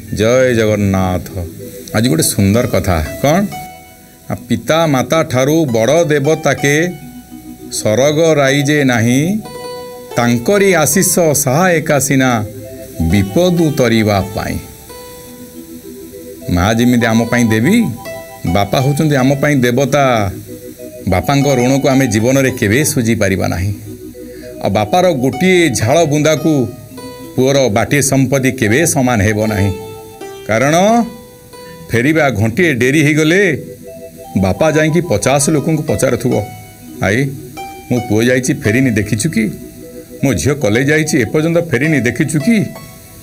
जय जगन्नाथ। आज गोटे सुंदर कथा कौन पिता माता ठारू बड़ देवता के सरग राइजे नाही तांकरी आशीष सहायका सिना विपदु तरीवा पाई। माँ जमी आम देवी बापा होचंदी आम देवता। बापा ऋण को आम जीवन में केवे सुझी पारिबा नाही। आ बापार गोटे झाड़ बुंदा को पुअर बाटे संपत्ति केवे समान हेबो नाही। कारण फेरिबा घंटे डेरी हो गले बापा जाइकी 50 लोक पचारुथुबो आई मो पुओ जाइछि फेरिनी देखिछु कि मो झील कॉलेज जाइछि एपर्यंत फेरिनी देखिछु कि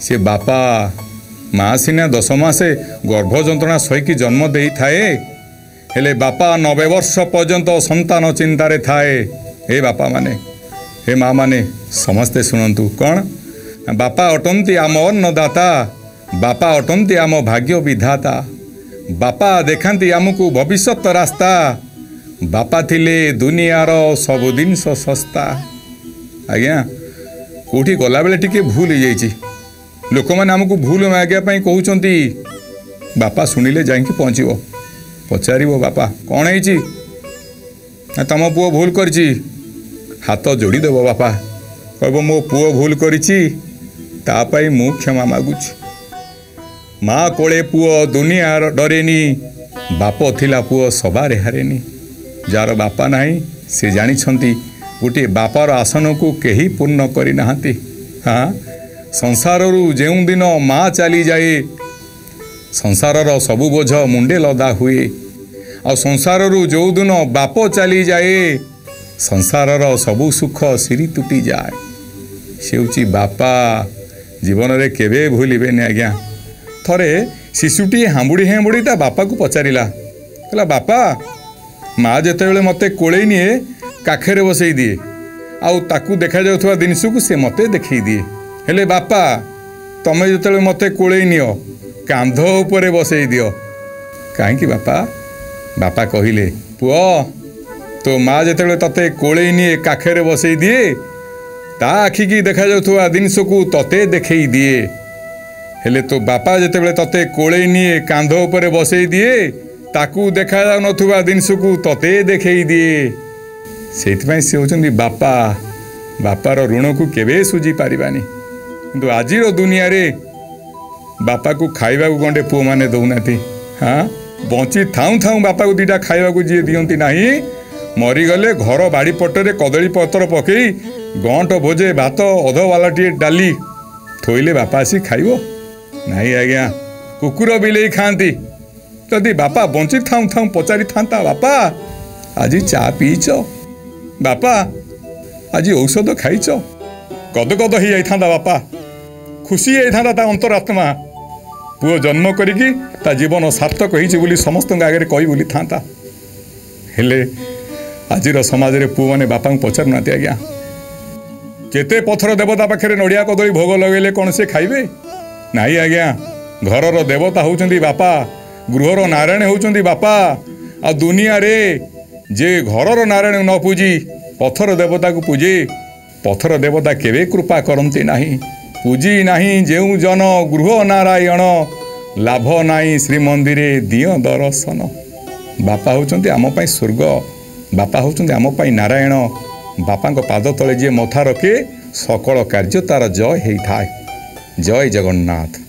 से बापा माँ सिना 10 मासे गर्भ जंत्रणा सहीकि जन्म दे थाए हेले बापा 90 वर्ष पर्यंत संतान चिंतारे थाए। हे बापा माने हे माँ माने समस्ते शुणु कौन बापा अटंती आम अन्नदाता बापा अटंती आम भाग्य विधाता बापा देखांती आमको भविष्यत रास्ता बापा थिले दुनियार सब जिनस सस्ता। आज्ञा कौटी गला बेले टिके भूल हो जाइए लोक मैंने आमको भूल मागिया कहते बापा शुणिले जाइए पहुँचो पचार बापा कौन है तुम पुओ भूल करी हाथ जोड़ीदेव बापा कह मो पुओ भूल करी मु क्षमा मागुच। माँ कोले पुओ दुनिया डरेनी बाप थिला पुओ सबारे हारेनी। जार बापा नहीं से जानी गोटे बापार आसन को कहीं पूर्ण करी नाहांती। हाँ संसार जो दिन माँ चली जाए संसार सबु बोझ मुंडे लदा हुए आ संसार जो दिन बाप चली जाए संसार सबु सुख सिरी तुटी जाए। से हूँ बापा जीवन में केवे भूलिबेनि। आज्ञा थरे शिशुटी हांबुड़ी हांबुड़ी ता बापा को पचारिला कहला बापा माँ जिते मते कोले निए काखेरे बसई दिए आउ ताकू देखा जाउथवा जिनिस को से मते देखई दिए हेले बापा तमे जिते मते कोले नियो कांध उपरे बसई दियो कहीं बापा बापा कहले पुओ तो माँ जिते तते कोले निए काखेरे बसई दिए ता आखि की देखा जाउथवा जिनिस को तते देखई दिए हेले तो बापा जिते तते कोले निए कांध उपरे बसई दिए ताकू देखा जाउ नथुवा जिनिस को तते देखई दिए। से होचंदी बापा बापार ऋण को केवे सुझी पारिबानी। किंतु आजिर दुनिया रे बापा को खाइबा को गंडे पुओ माने दउनाथि। हाँ बंची थाऊ थाऊ बापा को दीटा खाइबा को जी दियंती नाही मरीगले घर बाड़ी पटरे कदली पत्र पकई गंट भोजे भात अध वालाटी डाली थोइले बापा आसी खाइबो नहीं। आज्ञा कुकुर बिलेई खाती जदि बापा बंची थाऊ थाऊ पचारि थांता बापा आज चा पीच बापा आज औषध खाइच कद कद ही जाइथा बापा खुशी जाइथा ता अंतरात्मा पुओ जन्म करिकी ता जीवन सार्थक होइछि बोली समस्त आगे कही बोली था हेले आजिर समाज रे पुओ माने बापा को पचार नाती। आज्ञा केते पत्थर देवता पाखे नड़िया कदली भोग लगेले कौन से खाइबे नहीं। आज्ञा घरर देवता होउचंदी बापा गृहर नारायण होउचंदी बापा आ दुनिया रे जे घरर नारायण न पूजी पत्थर देवता को पूजे पत्थर देवता केवे कृपा करती नहीं। पूजी नहीं जेउ जन गृह नारायण लाभ नहीं श्रीमंदिरे दिय दर्शन। बापा होउचंदी आम पई स्वर्ग बापा होउचंदी आम पई नारायण बापा पाद तले जे मथा रखे सकल कार्य तार जय होई थाए। जय जगन्नाथ।